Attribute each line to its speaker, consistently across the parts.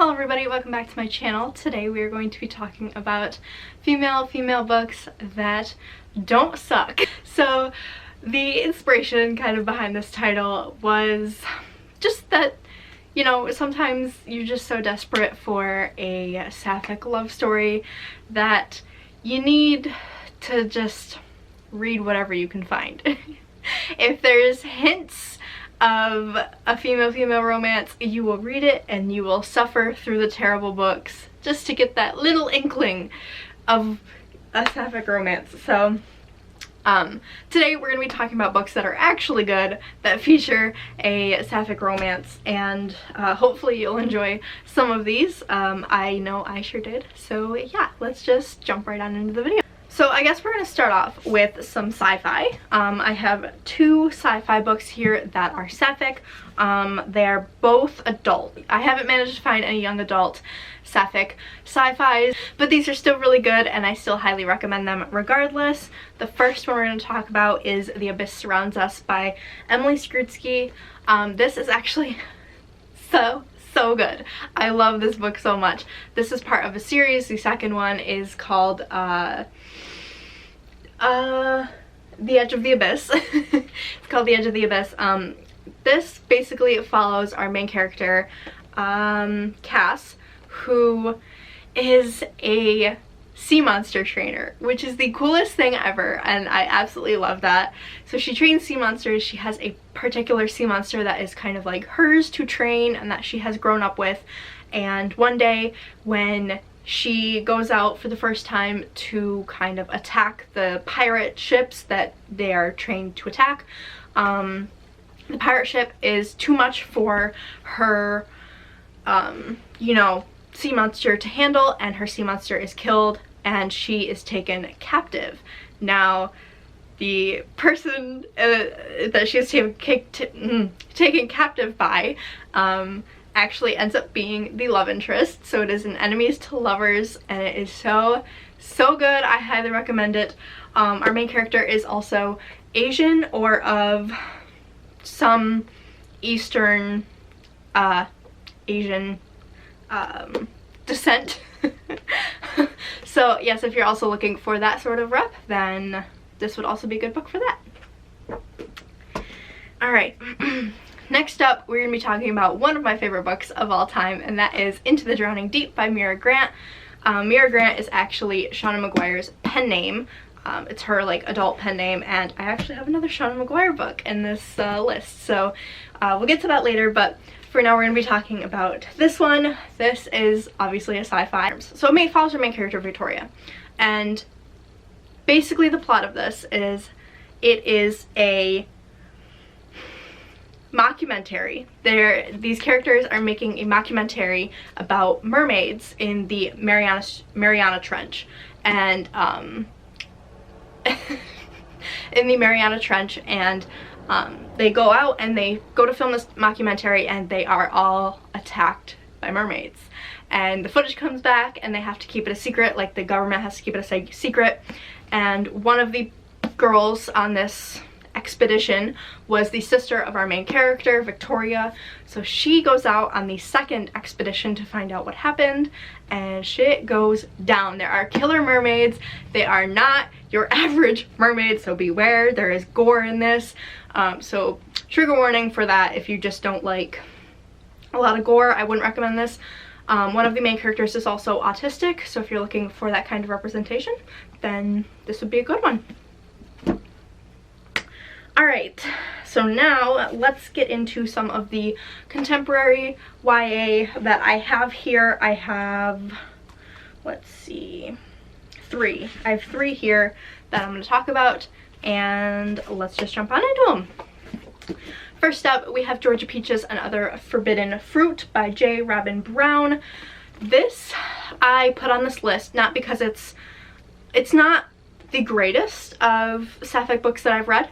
Speaker 1: Hello everybody, welcome back to my channel. Today we are going to be talking about female books that don't suck. So the inspiration kind of behind this title was just that, you know, sometimes you're just so desperate for a sapphic love story that you need to just read whatever you can find. If there's hints of a female romance, you will read it and you will suffer through the terrible books just to get that little inkling of a sapphic romance. So today we're going to be talking about books that are actually good, that feature a sapphic romance, and hopefully you'll enjoy some of these. I know I sure did. So yeah, let's just jump right on into the video. So I guess we're going to start off with some sci-fi. I have two sci-fi books here that are sapphic. They're both adult. I haven't managed to find any young adult sapphic sci-fis, but these are still really good and I still highly recommend them regardless. The first one we're going to talk about is The Abyss Surrounds Us by Emily Skrutsky. This is actually so good. I love this book so much. This is part of a series. The second one is called The Edge of the Abyss. It's called The Edge of the Abyss. This basically follows our main character, Cass, who is a sea monster trainer, which is the coolest thing ever, and I absolutely love that. So she trains sea monsters. She has a particular sea monster that is kind of like hers to train and that she has grown up with, and one day when she goes out for the first time to kind of attack the pirate ships that they are trained to attack, the pirate ship is too much for her you know, sea monster to handle, and her sea monster is killed and she is taken captive. Now the person that she is taken captive by actually ends up being the love interest. So it is an enemies to lovers and it is so good. I highly recommend it. Our main character is also Asian or of some Eastern Asian descent. So yes, if you're also looking for that sort of rep, then this would also be a good book for that. Alright, next up we're going to be talking about one of my favorite books of all time, and that is Into the Drowning Deep by Mira Grant. Mira Grant is actually Shauna Maguire's pen name. It's her like adult pen name, and I actually have another Shauna Maguire book in this list, so we'll get to that later, but for now we're going to be talking about this one. This is obviously a sci-fi. So it follows our main character Victoria, and basically the plot of this is it is a mockumentary. These characters are making a mockumentary about mermaids in the Mariana Trench, and in the Mariana Trench, and they go out and they go to film this mockumentary and they are all attacked by mermaids, and the footage comes back and they have to keep it a secret, like the government has to keep it a secret. And one of the girls on this expedition was the sister of our main character, Victoria. So she goes out on the second expedition to find out what happened, and shit goes down. There are killer mermaids. They are not your average mermaid, so beware. There is gore in this. So trigger warning for that. If you just don't like a lot of gore, I wouldn't recommend this. One of the main characters is also autistic, so if you're looking for that kind of representation, then this would be a good one. Alright, so now let's get into some of the contemporary YA that I have here. I have, let's see, three. I have three here that I'm going to talk about, and let's just jump on into them. First up, we have Georgia Peaches and Other Forbidden Fruit by J. Robin Brown. This I put on this list not because it's not the greatest of sapphic books that I've read,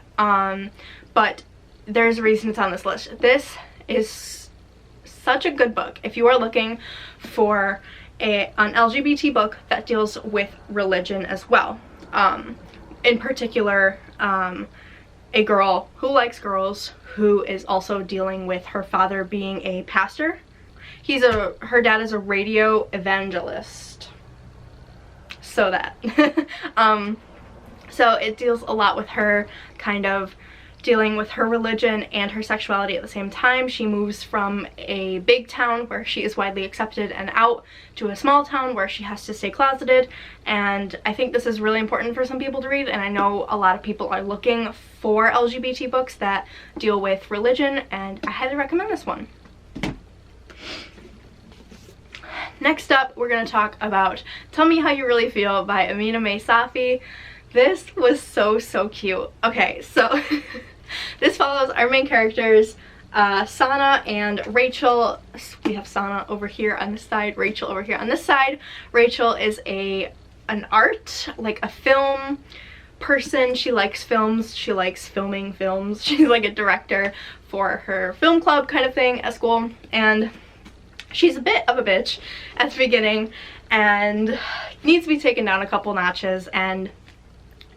Speaker 1: but there's a reason it's on this list. This is such a good book if you are looking for an LGBT book that deals with religion as well. In particular, a girl who likes girls, who is also dealing with her father being a pastor. her dad is a radio evangelist. So that. So it deals a lot with her kind of dealing with her religion and her sexuality at the same time. She moves from a big town where she is widely accepted and out to a small town where she has to stay closeted, and I think this is really important for some people to read, and I know a lot of people are looking for LGBT books that deal with religion, and I highly recommend this one. Next up, we're going to talk about Tell Me How You Really Feel by Amina May Safi. This was so cute. Okay, so this follows our main characters, Sana and Rachel. We have Sana over here on this side, Rachel over here on this side. Rachel is an art, like a film person. She likes films. She likes filming films. She's like a director for her film club kind of thing at school, and she's a bit of a bitch at the beginning and needs to be taken down a couple notches. And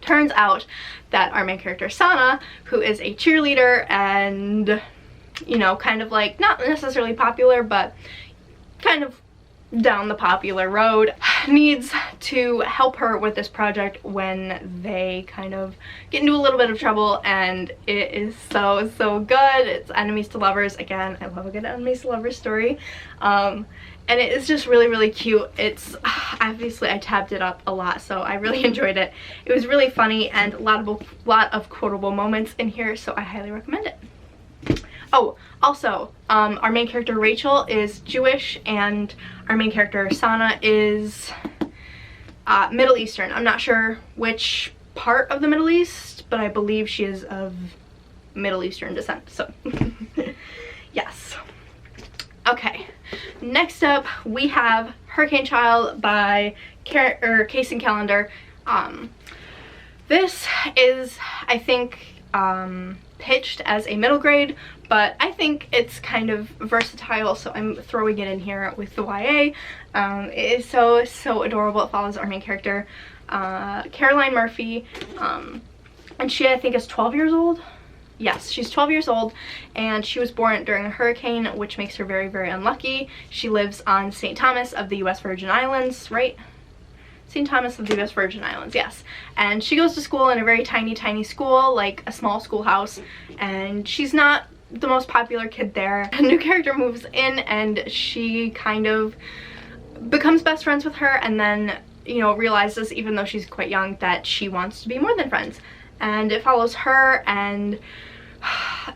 Speaker 1: turns out that our main character Sana, who is a cheerleader and, you know, kind of like not necessarily popular but kind of down the popular road, needs to help her with this project when they kind of get into a little bit of trouble, and it is so good. It's enemies to lovers. Again, I love a good enemies to lovers story. And it is just really cute. It's obviously I tabbed it up a lot, so I really enjoyed it. It was really funny and a lot of quotable moments in here, so I highly recommend it. Oh, also, our main character Rachel is Jewish, and our main character Sana is Middle Eastern. I'm not sure which part of the Middle East, but I believe she is of Middle Eastern descent, so yes. Okay, next up we have Hurricane Child by Case and Callender. This is, I think, pitched as a middle grade, but I think it's kind of versatile, so I'm throwing it in here with the YA. It is so adorable. It follows our main character, Caroline Murphy, and she, I think, is 12 years old. Yes, she's 12 years old, and she was born during a hurricane, which makes her very unlucky. She lives on St. Thomas of the U.S. Virgin Islands, right? St. Thomas of the U.S. Virgin Islands, yes. And she goes to school in a very tiny school, like a small schoolhouse, and she's not the most popular kid there. A new character moves in, and she kind of becomes best friends with her, and then, you know, realizes, even though she's quite young, that she wants to be more than friends. And it follows her, and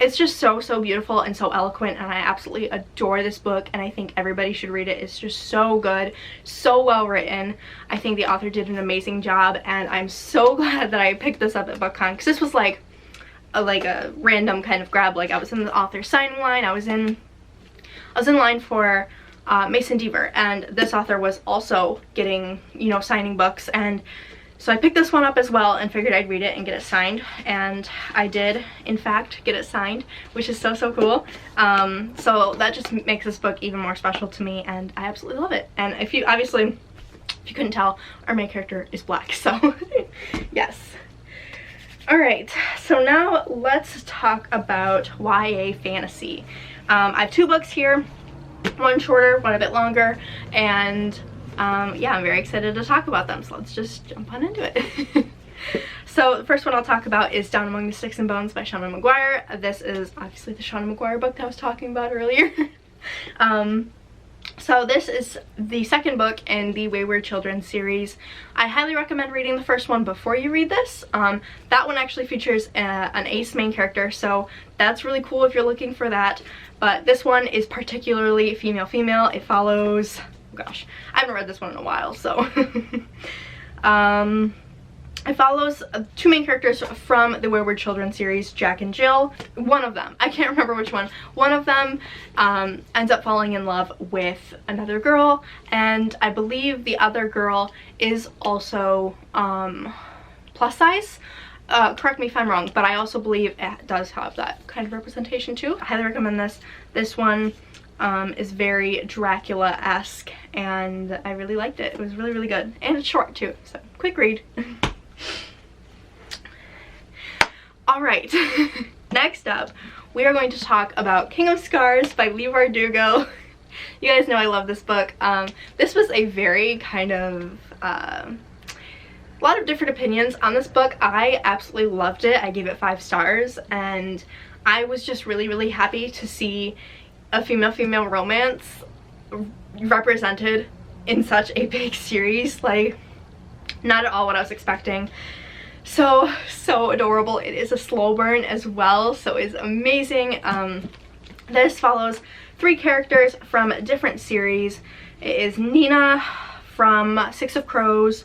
Speaker 1: it's just so beautiful and so eloquent, and I absolutely adore this book, and I think everybody should read it. It's just so good, so well written. I think the author did an amazing job, and I'm so glad that I picked this up at BookCon, because this was like a random kind of grab. Like, I was in the author's signing line, I was in line for Mason Deaver, and this author was also getting, you know, signing books, and so I picked this one up as well and figured I'd read it and get it signed, and I did in fact get it signed, which is so cool. So that just makes this book even more special to me, and I absolutely love it. And if you couldn't tell, our main character is black, so yes. Alright, so now let's talk about YA fantasy. I have two books here, one shorter, one a bit longer, and yeah, I'm very excited to talk about them, so let's just jump on into it. So the first one I'll talk about is Down Among the Sticks and Bones by Shauna Maguire. This is obviously the Shauna Maguire book that I was talking about earlier. So this is the second book in the Wayward Children series. I highly recommend reading the first one before you read this. That one actually features an ace main character, so that's really cool if you're looking for that. But this one is particularly female. It follows, gosh, I haven't read this one in a while, so it follows two main characters from the Wayward Children series, Jack and Jill. One of them, I can't remember which one, one of them ends up falling in love with another girl, and I believe the other girl is also plus size. Correct me if I'm wrong, but I also believe it does have that kind of representation too. I highly recommend this. This one is very Dracula-esque, and I really liked it. It was really good, and it's short too, so quick read. Alright, next up we are going to talk about King of Scars by Leigh Bardugo. You guys know I love this book. This was a very kind of a lot of different opinions on this book. I absolutely loved it. I gave it 5 stars, and I was just really happy to see a female romance represented in such a big series. Like, not at all what I was expecting. So adorable. It is a slow burn as well, so it's amazing. This follows 3 characters from different series. It is Nina from 6 of Crows,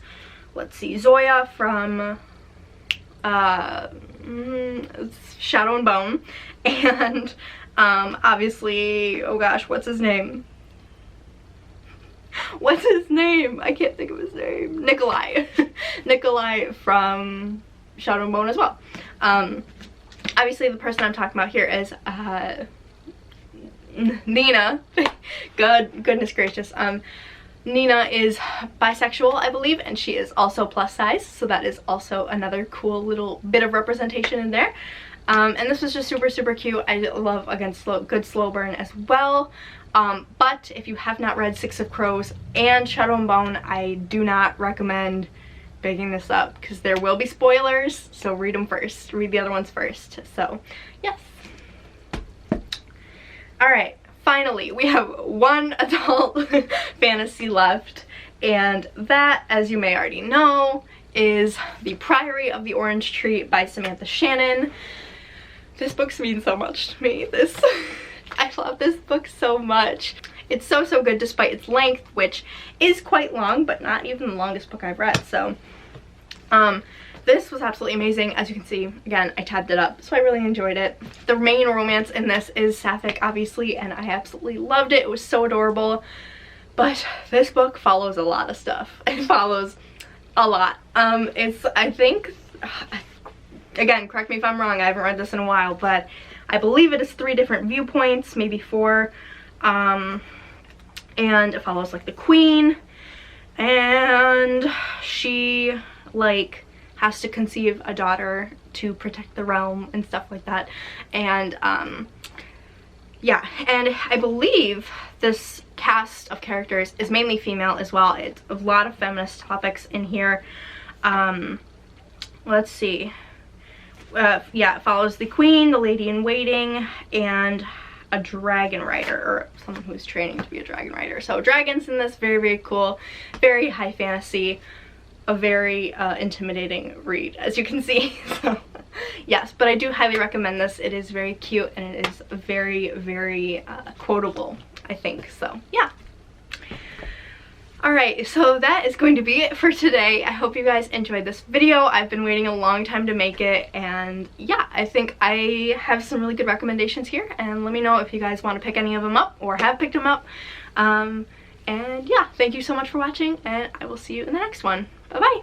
Speaker 1: let's see, Zoya from Shadow and Bone, and obviously, oh gosh, what's his name? What's his name? I can't think of his name. Nikolai. Nikolai from Shadow and Bone as well. Obviously the person I'm talking about here is Nina. Goodness gracious. Nina is bisexual, I believe, and she is also plus size, so that is also another cool little bit of representation in there. And this was just super cute. I love, again, good slow burn as well. But if you have not read 6 of Crows and Shadow and Bone, I do not recommend picking this up because there will be spoilers, so read them first. Read the other ones first. So, yes. Alright, finally, we have one adult fantasy left, and that, as you may already know, is The Priory of the Orange Tree by Samantha Shannon. This book means so much to me. I love this book so much. It's so good despite its length, which is quite long, but not even the longest book I've read. So this was absolutely amazing. As you can see, again, I tabbed it up, so I really enjoyed it. The main romance in this is sapphic, obviously, and I absolutely loved it. It was so adorable. But this book follows a lot of stuff. It follows a lot. I think, again, correct me if I'm wrong, I haven't read this in a while, but I believe it is 3 different viewpoints, maybe 4, and it follows like the queen, and she like has to conceive a daughter to protect the realm and stuff like that. And yeah, and I believe this cast of characters is mainly female as well. It's a lot of feminist topics in here. Let's see. Yeah, it follows the queen, the lady in waiting, and a dragon rider, or someone who's training to be a dragon rider. So dragons in this, very cool, very high fantasy, a very intimidating read, as you can see. So yes, but I do highly recommend this. It is very cute, and it is very quotable, I think. So yeah. Alright, so that is going to be it for today. I hope you guys enjoyed this video. I've been waiting a long time to make it, and yeah, I think I have some really good recommendations here, and let me know if you guys want to pick any of them up or have picked them up. And yeah, thank you so much for watching, and I will see you in the next one. Bye bye!